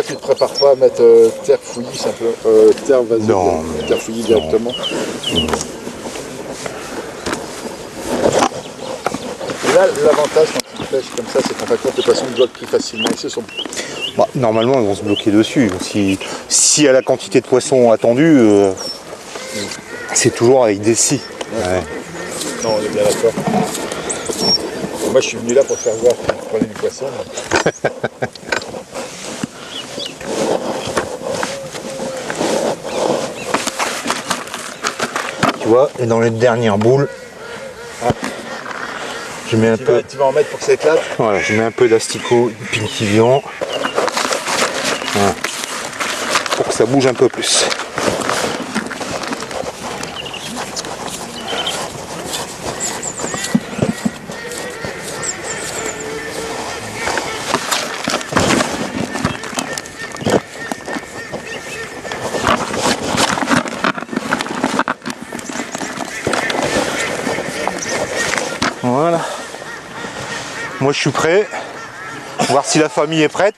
tu te prépares pas à mettre terre fouillie, simplement terre vaseux, non, terre fouillie directement. Et là, l'avantage quand tu pêches comme ça, c'est qu'en fin de compte, les poissons bloquent plus facilement. Ils se sont... Bah, normalement, ils vont se bloquer dessus. Si à la quantité de poissons attendue, c'est toujours avec des scies. Ouais. Non, on est bien d'accord. Moi, je suis venu là pour faire voir que tu prenais du poisson. Tu vois, et dans les dernières boules, je mets un peu. Tu vas en mettre pour que ça éclate. Voilà, je mets un peu d'asticot pinkivian. Voilà. Pour que ça bouge un peu plus. Voilà. Moi je suis prêt. Voir si la famille est prête.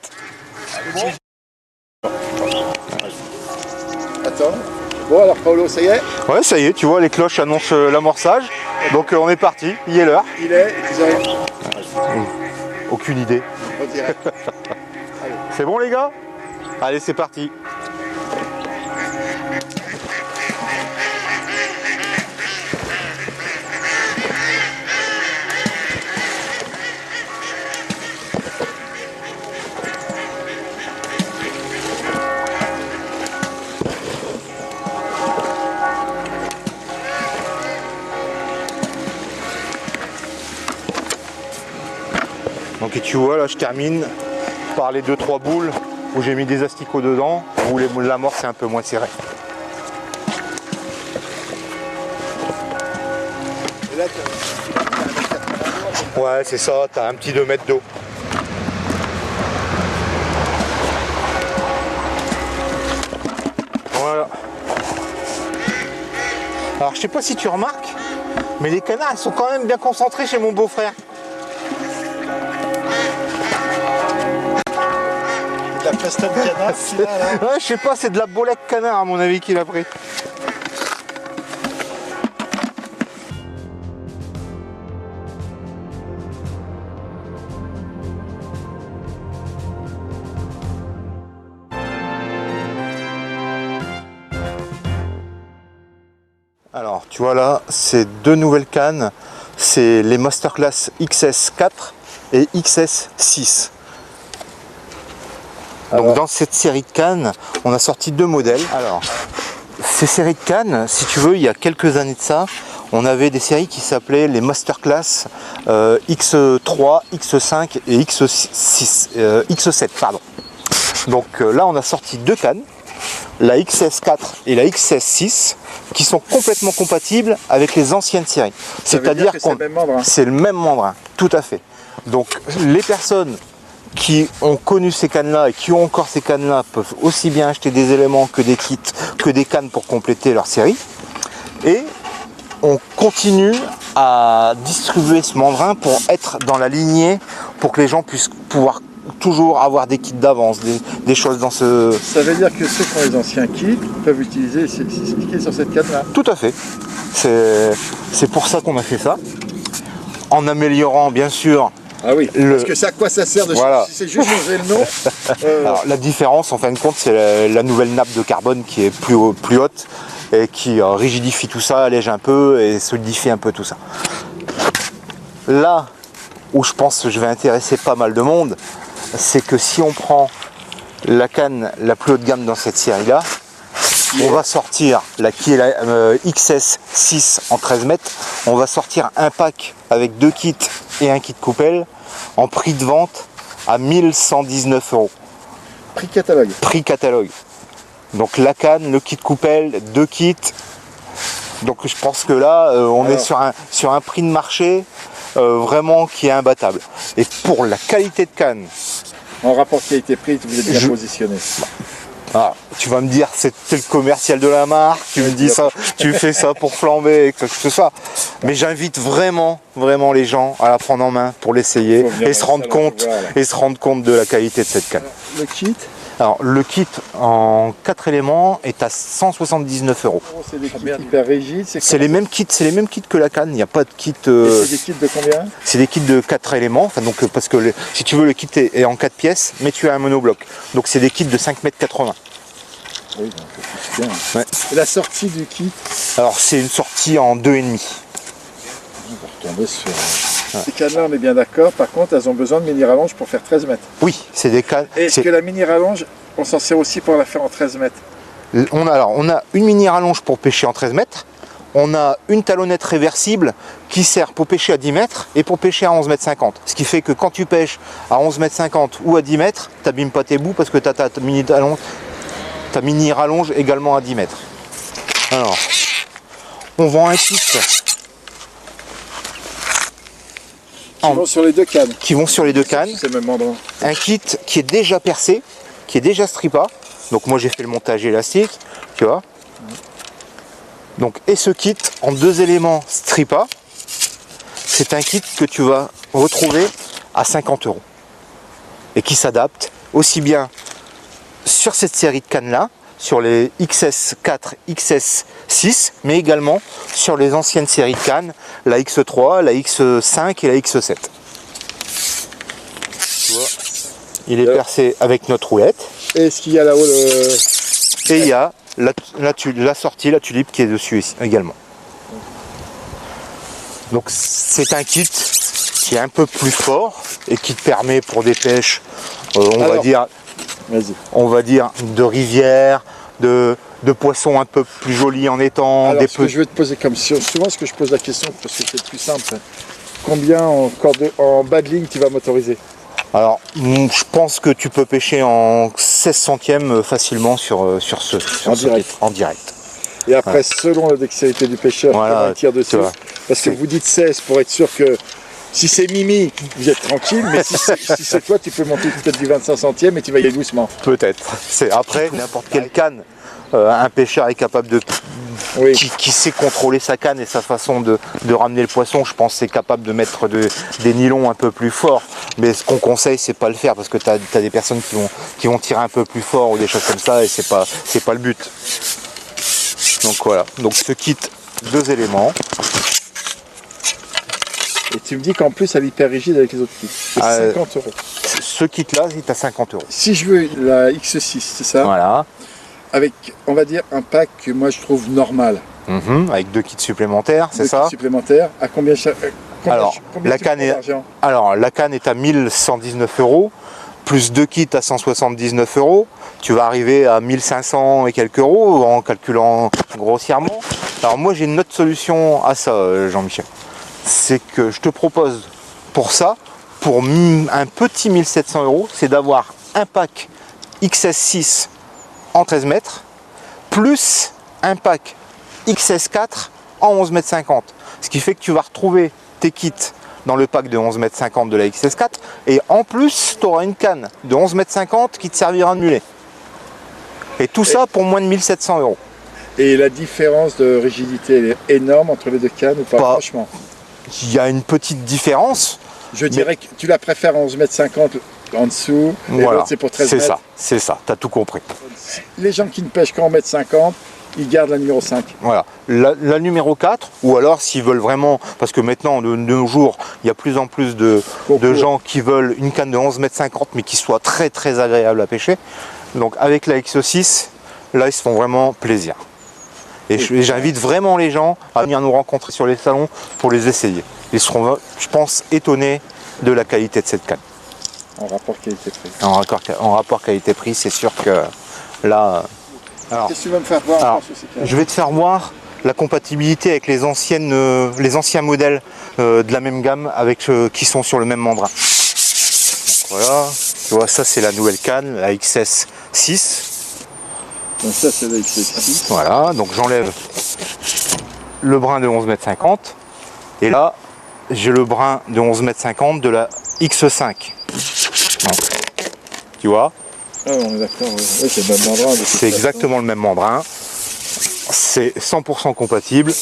Attends. Bon alors Paolo, ça y est? Ouais, ça y est, tu vois, les cloches annoncent l'amorçage. Donc on est parti, il est l'heure. Il est, ils ont... Aucune idée. On dirait. C'est bon les gars? Allez, c'est parti. Donc et tu vois là je termine par les 2-3 boules où j'ai mis des asticots dedans, où l'amorce est un peu moins serrée. Et là, Ouais c'est ça, t'as un petit 2 mètres d'eau. Voilà. Alors je sais pas si tu remarques, mais les canards ils sont quand même bien concentrés chez mon beau-frère. la pasta de canard qu'il a là. Ouais, je sais pas, c'est de la bolette canard à mon avis qu'il a pris. Alors, tu vois là, c'est 2 nouvelles cannes. C'est les Masterclass XS4 et XS6. Donc dans cette série de cannes, on a sorti 2 modèles. Alors, ces séries de cannes, si tu veux, il y a quelques années de ça, on avait des séries qui s'appelaient les Masterclass X3, X5 et X7. Pardon. Donc là, on a sorti 2 cannes, la XS4 et la XS6, qui sont complètement compatibles avec les anciennes séries. C'est-à-dire que c'est le même membrane, tout à fait. Donc les personnes qui ont connu ces cannes-là et qui ont encore ces cannes-là peuvent aussi bien acheter des éléments que des kits, que des cannes pour compléter leur série. Et on continue à distribuer ce membrane pour être dans la lignée, pour que les gens puissent pouvoir toujours avoir des kits d'avance, des choses dans ce... Ça veut dire que ceux qui ont les anciens kits peuvent utiliser, s'expliquer sur cette canne-là. Tout à fait. C'est pour ça qu'on a fait ça. En améliorant bien sûr... Ah oui, parce que ça, à quoi ça sert de voilà. Si c'est juste changer le nom Alors, la différence en fin de compte, c'est la nouvelle nappe de carbone qui est plus haute et qui rigidifie tout ça, allège un peu et solidifie un peu tout ça. Là où je pense que je vais intéresser pas mal de monde, c'est que si on prend la canne la plus haut de gamme dans cette série-là, on va sortir qui est la XS6 en 13 mètres, on va sortir un pack avec 2 kits et un kit coupelle en prix de vente à 1119 €. Prix catalogue. Prix catalogue. Donc la canne, le kit coupelle, 2 kits. Donc je pense que là, on est sur un prix de marché vraiment qui est imbattable. Et pour la qualité de canne... En rapport qualité-prix, vous êtes bien positionné. Ah, tu vas me dire c'est le commercial de la marque, tu me dis ça, tu fais ça pour flamber, que ce soit. Mais j'invite vraiment les gens à la prendre en main pour l'essayer et se rendre compte de la qualité de cette canne. Le kit, Alors le kit en 4 éléments est à 179 €. C'est des kits hyper rigides. C'est les mêmes kits que la canne, il n'y a pas de kit. C'est des kits de combien? C'est des kits de 4 éléments, enfin, donc, parce que si tu veux le kit est en 4 pièces, mais tu as un monobloc. Donc c'est des kits de 5,80 m. Oui, donc c'est bien. Ouais. Et la sortie du kit? Alors c'est une sortie en 2,5. On va retomber sur... Ces cannes-là, on est bien d'accord. Par contre, elles ont besoin de mini rallonge pour faire 13 mètres. Oui, c'est des cannes. Est-ce que la mini rallonge, on s'en sert aussi pour la faire en 13 mètres? On a une mini rallonge pour pêcher en 13 mètres. On a une talonnette réversible qui sert pour pêcher à 10 mètres et pour pêcher à 11,50 m. Ce qui fait que quand tu pêches à 11,50 m ou à 10 mètres, tu n'abîmes pas tes bouts parce que tu as ta mini rallonge également à 10 mètres. Alors, on vend un kit Qui vont sur les deux cannes. qui vont sur les deux cannes. C'est le même endroit. Un kit qui est déjà percé, qui est déjà strippa. Donc moi j'ai fait le montage élastique, tu vois. Donc, et ce kit en 2 éléments strippa, c'est un kit que tu vas retrouver à 50 € et qui s'adapte aussi bien sur cette série de cannes là, sur les XS4, XS6, mais également sur les anciennes séries de cannes, la X3, la X5 et la X7. Tu vois, il est percé avec notre roulette. Et est-ce qu'il y a là-haut le... Et il y a la sortie, la tulipe qui est dessus ici, également. Donc c'est un kit qui est un peu plus fort et qui te permet pour des pêches, on va dire de rivière, de poissons un peu plus jolis en étang. Alors, ce que je vais te poser comme souvent, ce que je pose la question, parce que c'est le plus simple, combien en bas de ligne tu vas motoriser? Alors, je pense que tu peux pêcher en 16 centièmes facilement sur ce direct. kit, en direct. Et après, selon la dextérité du pêcheur, comment il tire dessus. Parce que vous dites 16 pour être sûr que si c'est Mimi, vous êtes tranquille, mais si c'est toi, tu peux monter peut-être du 25 centièmes et tu vas y aller doucement. Peut-être. Après, n'importe quelle canne, un pêcheur est capable de... Oui. Qui sait contrôler sa canne et sa façon de ramener le poisson, je pense que c'est capable de mettre des nylons un peu plus forts. Mais ce qu'on conseille, c'est pas le faire parce que tu as des personnes qui vont tirer un peu plus fort ou des choses comme ça et c'est pas le but. Donc voilà, donc ce kit 2 éléments. Et tu me dis qu'en plus elle est hyper rigide avec les autres kits. C'est 50 €. Ce kit là, il est à 50 €. Si je veux la X6, c'est ça? Voilà. Avec, on va dire, un pack que moi je trouve normal. Avec 2 kits supplémentaires, c'est ça? Supplémentaires. À combien Alors, combien la canne est à 1119 €, plus 2 kits à 179 €. Tu vas arriver à 1500 et quelques euros en calculant grossièrement. Alors moi j'ai une autre solution à ça, Jean-Michel. C'est que je te propose pour ça, pour un petit 1700 €, c'est d'avoir un pack XS6 en 13 mètres, plus un pack XS4 en 11,50 m. Ce qui fait que tu vas retrouver tes kits dans le pack de 11,50 m de la XS4 et en plus tu auras une canne de 11,50 m qui te servira de mulet. Et tout ça pour moins de 1700 €. Et la différence de rigidité elle est énorme entre les deux cannes ou pas, franchement? Il y a une petite différence. Je dirais que tu la préfères en 11,50 m en dessous, et voilà, l'autre c'est pour 13 mètres. C'est ça, tu as tout compris. Les gens qui ne pêchent qu'en 1,50 m, ils gardent la numéro 5. Voilà, la numéro 4, ou alors s'ils veulent vraiment, parce que maintenant de nos jours, il y a plus en plus de gens qui veulent une canne de 11,50 m mais qui soit très très agréable à pêcher. Donc avec la XO6, là ils se font vraiment plaisir. Et j'invite vraiment les gens à venir nous rencontrer sur les salons pour les essayer. Ils seront, je pense, étonnés de la qualité de cette canne. En rapport qualité-prix. En rapport qualité-prix, c'est sûr que là... Qu'est-ce que tu vas me faire voir encore sur ces cannes? Je vais te faire voir la compatibilité avec les anciens modèles de la même gamme qui sont sur le même mandrin. Donc voilà, tu vois, ça c'est la nouvelle canne, la XS6. Donc ça c'est la XS6. Voilà, donc j'enlève le brin de 11,50 m et là j'ai le brin de 11,50 m de la X5. Donc, tu vois? Ah on est d'accord, ouais, c'est le même mandrin. C'est exactement le même mandrin. C'est 100% compatible.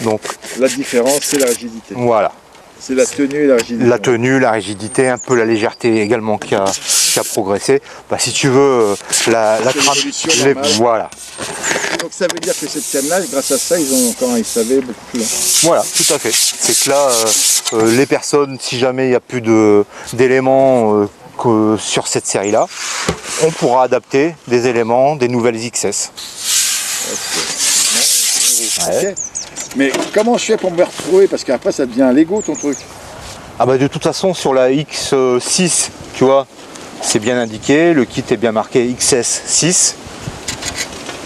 Donc la différence c'est la rigidité. Voilà. C'est la tenue et la rigidité. La tenue, la rigidité, un peu la légèreté également qu'il y a réussi à progresser. Bah, si tu veux, la trame, voilà. Donc ça veut dire que cette canne-là, grâce à ça, ils ont encore un SAV beaucoup plus long. Voilà, tout à fait. C'est que là, les personnes, si jamais il n'y a plus d'éléments sur cette série-là, on pourra adapter des éléments, des nouvelles XS. Okay. Ouais. Mais comment je fais pour me retrouver? Parce qu'après ça devient un Lego ton truc. Ah bah de toute façon sur la X6, tu vois, c'est bien indiqué, le kit est bien marqué XS6.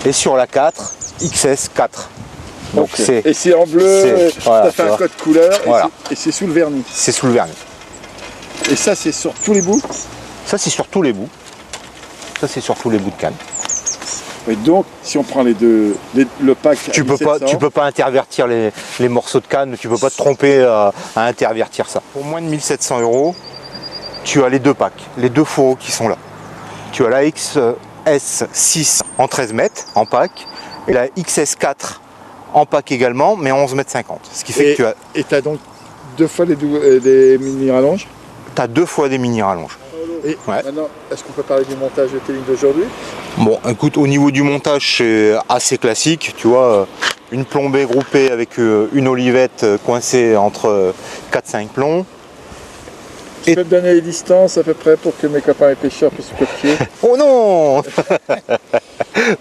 Et sur la 4, XS4. Donc okay. Et c'est en bleu, voilà, ça fait un code couleur, voilà. Et c'est sous le vernis. C'est sous le vernis. Et ça c'est sur tous les bouts? Ça c'est sur tous les bouts. Ça c'est sur tous les bouts de canne. Et donc si on prend les deux, le pack tu peux pas intervertir les morceaux de canne, tu peux pas te tromper à intervertir ça. Pour moins de 1700 €, tu as les deux packs, les deux fourreaux qui sont là. Tu as la XS6 en 13 mètres en pack et la XS4 en pack également, mais en 11 mètres 50. Ce qui fait que tu as... Et tu as donc deux fois des mini rallonges? Tu as deux fois des mini rallonges. Et maintenant, est-ce qu'on peut parler du montage de tes lignes d'aujourd'hui? Bon, écoute, au niveau du montage, c'est assez classique. Tu vois, une plombée groupée avec une olivette coincée entre 4-5 plombs. Tu peux me donner les distances à peu près pour que mes copains et pêcheurs puissent copier? Oh non.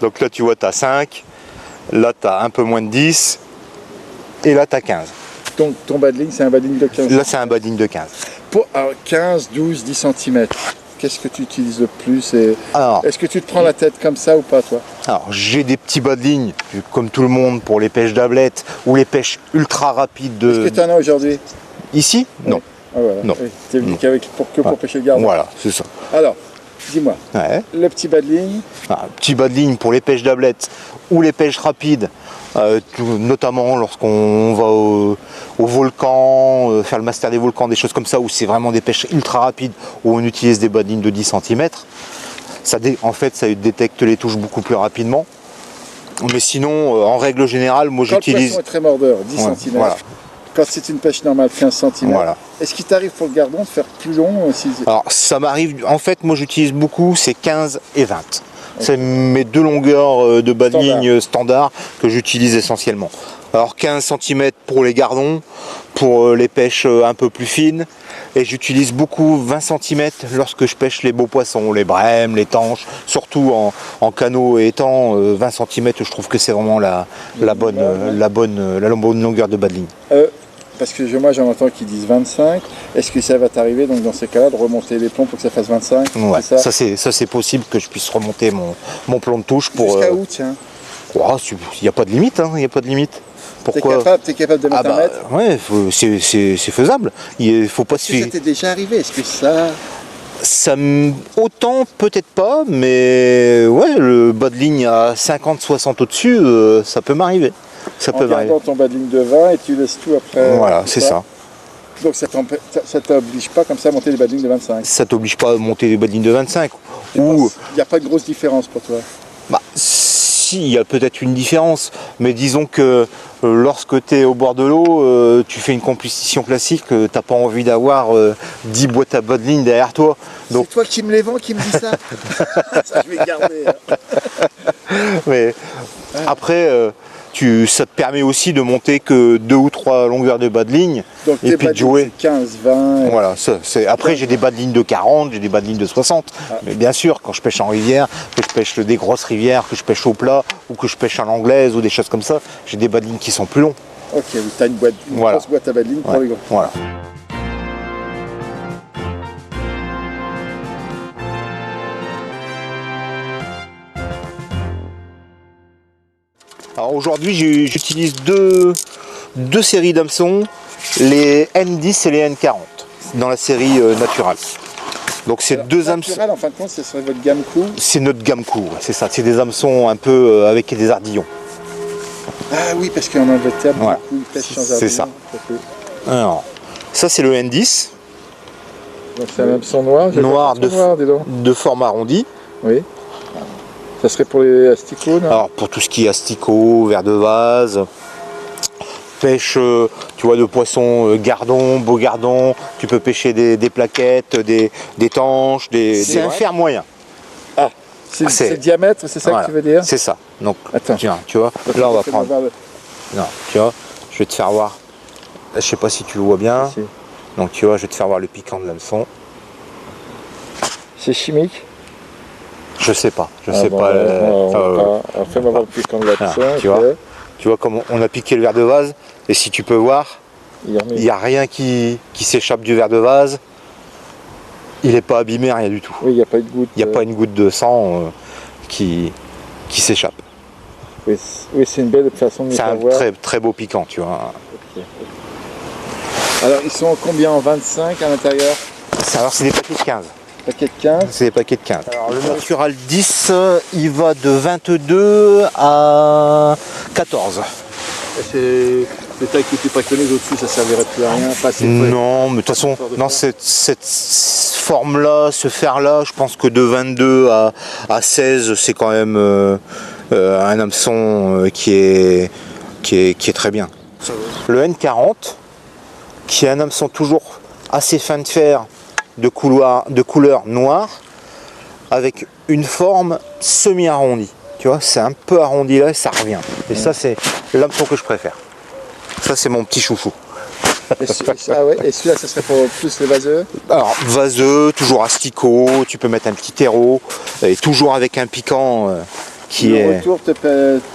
Donc là, tu vois, tu as 5. Là, tu as un peu moins de 10. Et là, tu as 15. Donc ton bas de ligne, c'est un bas de ligne de 15? Là, c'est un bas de ligne de 15. Alors, 15, 12, 10 cm, qu'est-ce que tu utilises le plus? Est-ce que tu te prends la tête comme ça ou pas, toi? Alors, j'ai des petits bas de ligne, comme tout le monde, pour les pêches d'ablette ou les pêches ultra rapides. Est-ce que tu en as aujourd'hui? Ici? Non. Oui. Ah, voilà. Non. Tu es venu pour pêcher le gardon? Voilà, c'est ça. Alors, dis-moi, le petit bas de ligne? Petit bas de ligne pour les pêches d'ablette ou les pêches rapides, notamment lorsqu'on va au volcan, faire le master des volcans, des choses comme ça, où c'est vraiment des pêches ultra rapides, où on utilise des bas de ligne de 10 cm. En fait, ça détecte les touches beaucoup plus rapidement. Mais sinon, en règle générale, moi j'utilise... Quand le poisson est très mordeur, 10 cm. Voilà. Quand c'est une pêche normale, 15 cm. Voilà. Est-ce qu'il t'arrive pour le gardon de faire plus long Alors, ça m'arrive... En fait, moi j'utilise beaucoup, c'est 15 et 20. Okay. C'est mes deux longueurs de bas de ligne standard que j'utilise essentiellement. Alors 15 cm pour les gardons, pour les pêches un peu plus fines, et j'utilise beaucoup 20 cm lorsque je pêche les beaux poissons, les brèmes, les tanches, surtout en canot et étang, 20 cm je trouve que c'est vraiment la bonne longueur de bas de ligne. Parce que moi j'en entends qui disent 25, est-ce que ça va t'arriver donc dans ces cas-là de remonter les plombs pour que ça fasse 25? Ouais, ça c'est possible que je puisse remonter mon plomb de touche pour... Jusqu'à où, tiens? Il n'y a pas de limite, il n'y a pas de limite. Pourquoi? T'es capable de mettre un mètre? Ouais, c'est faisable. Il faut pas se... Ça t'est déjà arrivé? Est-ce que ça... Autant peut-être pas, mais ouais, le bas de ligne à 50-60 au-dessus, ça peut m'arriver. Ça peut m'arriver. En gardant ton bas de ligne de 20 et tu laisses tout après. Voilà, c'est ça. Donc ça t'oblige pas comme ça à monter les bas de ligne de 25? Ça t'oblige pas à monter les bas de ligne de 25. Il n'y a pas de grosse différence pour toi? Si, il y a peut-être une différence, mais disons que lorsque tu es au bord de l'eau, tu fais une compétition classique, tu n'as pas envie d'avoir 10 boîtes à bas de ligne derrière toi. Donc... C'est toi qui me les vends qui me dis ça? Ça je vais garder. Mais après, ça te permet aussi de monter que 2 ou 3 longueurs de bas de ligne. Donc et puis de jouer 15, 20. Voilà, après j'ai des bas de ligne de 40, j'ai des bas de ligne de 60. Mais bien sûr, quand je pêche en rivière, que je pêche des grosses rivières, que je pêche au plat, ou que je pêche à l'anglaise ou des choses comme ça, j'ai des bas de ligne qui sont plus longs. Ok, tu as une grosse boîte à bas de ligne pour les gros. Voilà. Alors aujourd'hui j'utilise deux séries d'hameçons, les N10 et les N40 dans la série naturelle. Donc c'est deux hameçons. En fin de compte, ce serait votre gamme coup? C'est notre gamme coup, c'est ça. C'est des hameçons un peu avec des ardillons. Ah oui, parce qu'en Angleterre, beaucoup ils pêchent sans ardillons. C'est ça. Alors, ça c'est le N10. Donc c'est un hameçon noir. Noir de forme arrondi. Oui. Ça serait pour les asticots, non? Alors pour tout ce qui est asticot, vers de vase. pêche, tu vois, de poissons gardons, beaux gardons. Tu peux pêcher des plaquettes, des tanches, c'est un fer moyen. Ah, c'est le diamètre, c'est ça que tu veux dire? C'est ça. Donc, attends. Tiens, tu vois, là on va prendre. Non, tu vois, je vais te faire voir. Je sais pas si tu le vois bien. Ici. Donc tu vois, je vais te faire voir le piquant de l'hameçon. C'est chimique? Je sais pas, pas. Fais-moi voir le piquant de l'hameçon. Tu vois comme on a piqué le verre de vase, et si tu peux voir, il n'y a rien qui s'échappe du verre de vase. Il n'est pas abîmé, rien du tout. Oui, il n'y a pas une goutte. Il n'y a pas une goutte de sang qui s'échappe. Oui, c'est une belle façon de faire voir. C'est un très beau piquant, tu vois. Okay. Alors, ils sont combien en 25 à l'intérieur? Alors, c'est des paquets de 15. Paquets de 15? C'est des paquets de 15. Alors, le Natural 10, il va de 22 à 14. C'est les tailles que tu préconises au-dessus, ça ne servirait plus à rien? Non, mais de toute façon, dans cette forme-là, ce fer-là, je pense que de 22 à 16, c'est quand même un hameçon qui est très bien. Le N40, qui est un hameçon toujours assez fin de fer, de couleur noire, avec une forme semi-arrondie. Tu vois, c'est un peu arrondi là et ça revient. Et ça, c'est l'hameçon que je préfère. Ça, c'est mon petit chouchou. Et celui-là, ça serait pour plus les vaseux? Alors, vaseux, toujours asticot, tu peux mettre un petit terreau, et toujours avec un piquant qui est... Le retour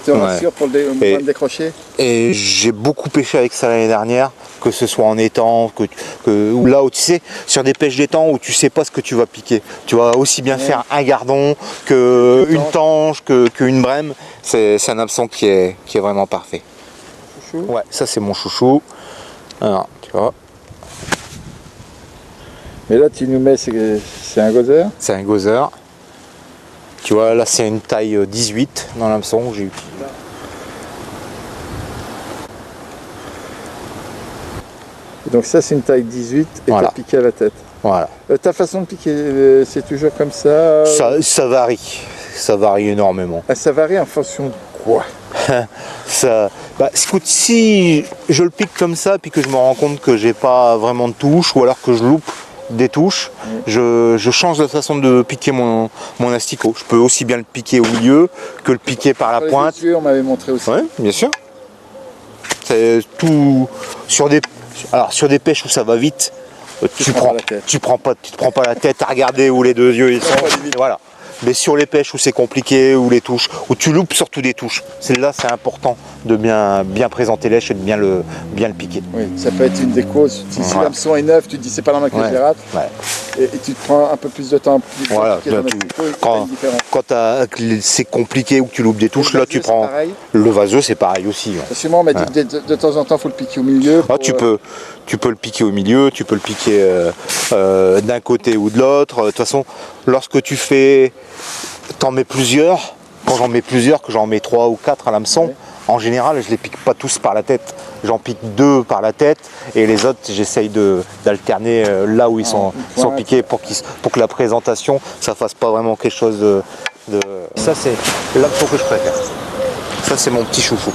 te rassure pour le moment de décrocher? Et j'ai beaucoup pêché avec ça l'année dernière, que ce soit en étang, ou là où tu sais, sur des pêches d'étang où tu sais pas ce que tu vas piquer. Tu vas aussi bien faire un gardon qu'une tanche, qu'une brème. C'est un hameçon qui est vraiment parfait. Chouchou? Ouais, ça c'est mon chouchou. Alors, tu vois. Mais là, tu nous mets, c'est un gozer? C'est un gozer. Tu vois, là c'est une taille 18 dans l'hameçon que j'ai utilisé. Donc ça c'est une taille 18 et tu as piqué à la tête. Voilà. Ta façon de piquer, c'est toujours comme ça? Ça varie. Ça varie énormément. Ah, ça varie en fonction de quoi? Écoute, si je le pique comme ça puis que je me rends compte que j'ai pas vraiment de touche ou alors que je loupe des touches, je change la façon de piquer mon asticot. Je peux aussi bien le piquer au milieu que le piquer par la pointe. On m'avait montré aussi. Oui, bien sûr. C'est tout sur des pêches où ça va vite. Tu te prends pas la tête à regarder où les deux yeux ils sont. Voilà. Mais sur les pêches où c'est compliqué, où les touches, où tu loupes surtout des touches, celle-là c'est important de bien présenter l'èche et de bien le piquer. Oui, ça peut être une des causes. Si l'hameçon est neuf, tu te dis c'est pas normal que je les rate. Et tu te prends un peu plus de temps. Voilà. Quand c'est compliqué ou que tu loupes des touches, là tu prends. Le vaseux c'est pareil aussi. Parce que moi on m'a dit que de temps en temps il faut le piquer au milieu. Tu peux le piquer au milieu, tu peux le piquer d'un côté ou de l'autre. De toute façon, lorsque tu fais, t'en mets plusieurs, quand j'en mets plusieurs, que j'en mets 3 ou 4 à l'hameçon, en général je les pique pas tous par la tête. J'en pique 2 par la tête et les autres j'essaye d'alterner là où ils sont piqués pour que la présentation ça fasse pas vraiment quelque chose de... Ça c'est l'hameçon que je préfère. Ça c'est mon petit chouchou.